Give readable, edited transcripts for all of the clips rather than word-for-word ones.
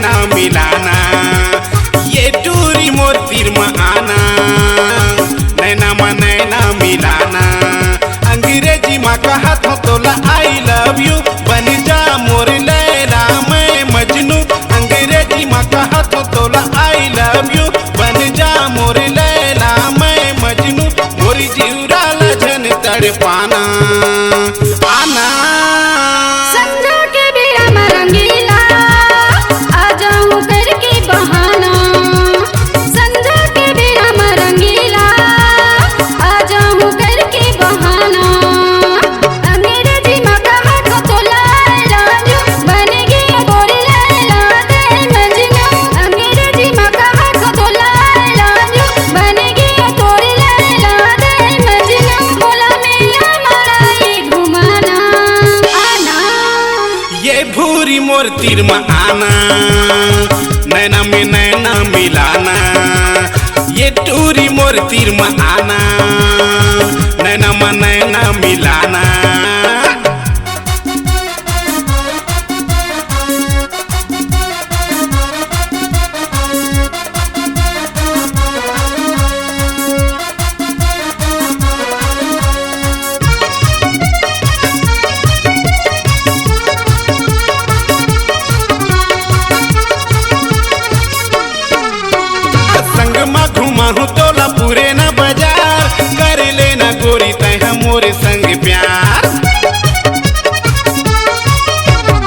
नैना मिलाना, ये टूरी मोर तीर में आना, नैना में नैना मिलाना। अंग्रेजी में कहत हो तोला आई लव यू, बन जा मोर लैला मैं मजनू। अंग्रेजी में कहत हो तोला आई लव यू, बन जा मोर लैला मैं मजनू। मोरी जीवरा लजन तड़पाना आना। संजा के बेड़ा में रंगीला आ जाऊं करके बहाना। संजा के बेड़ा में रंगीला आ जाऊं करके बहाना। अंग्रेजी में कहत हो तोला आई लव यू, बन गया मोर लैला मैं मजनू। अंग्रेजी में कहत हो तोला आई लव यू, बन गया तोर लैला मैं मजनू। बोला मेला मलाई घुमाना आना। ये भूरी मोर तीर में आना, नैना में नैना मिलाना। ये टूरी मोर तीर में आना, नैना में नैना मिलाना। संग में घुमाहू तोला पूरे न बाजार, कर लेना गोरी तैहा मोरे संग प्यार।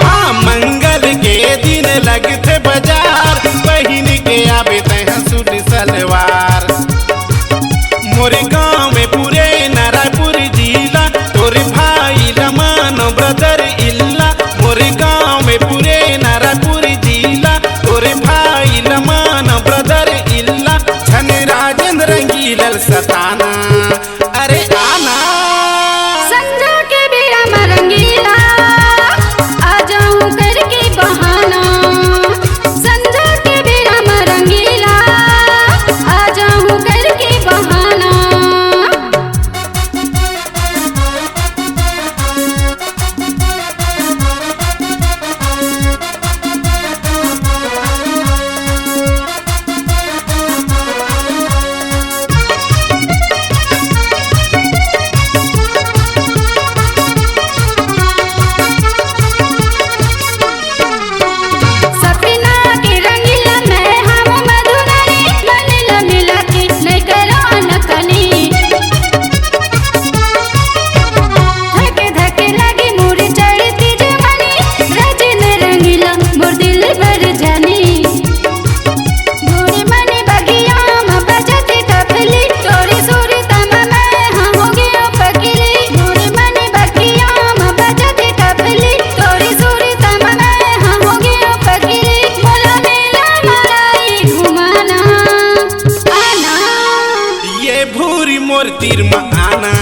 हाँ मंगल के दिन लगते बाजार, बहिन के आवे तैहा सूट सलवार। मोरे गाँव में पूरे नारायणपुर जिला, तोरे भाई लमानो ब्रदर इल्ला। मोरे गाँव में पूरे नारायणपुर जिला, तोरे भाई लमानो ब्रदर इल्ला। छन राजेंद्र रंगीलल सताना अरे आना। संजा के बेड़ा में रंगीला आ जाऊं करके बहाना। संजा के बेड़ा में रंगीला आ जाऊं करके बहाना। सपना के रंगीला में हम मधुरानी, ललिला मिला के नहीं करो अनकनी। धके धके लगी मोर चढ़ती जवानी, रजन रंगीला मोर दिल भर जानी। गोरी मनी बगिया में बजती टपली, तोरी सूरी तमा में हम हो गयो पकली। गोरी मनी बगिया में बजती टपली, तोरी सूरी तमा में हम हो गयो पकली। बोला मेला मलाई घुमाना आना। ये भूरी मोर तीर में आना,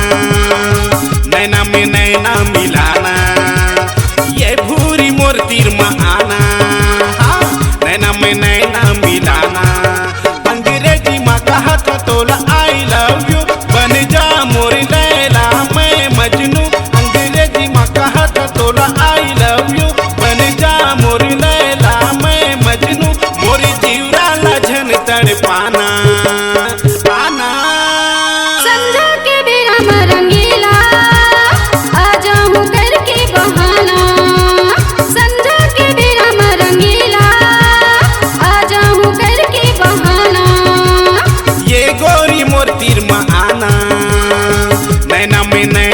नैना में नैना मिलाना। ये भूरी मोर तीर में आना, हाँ नैना में नैना मिलाना। अंग्रेजी में कहत हो तोला आई लव यू, बन जा मोर लैला मैं मजनू। अंग्रेजी में कहत हो तोला आई लव यू, बन जा मोर लैला मैं मजनू। मोरी जीवरा लजन तड़पाना आना। संजा के बेड़ा में रंगीला आ जाऊं करके बहाना। संजा के बेड़ा में रंगीला आ जाऊं करके बहाना। ये गोरी मोर तीर में आना, नैना में नैना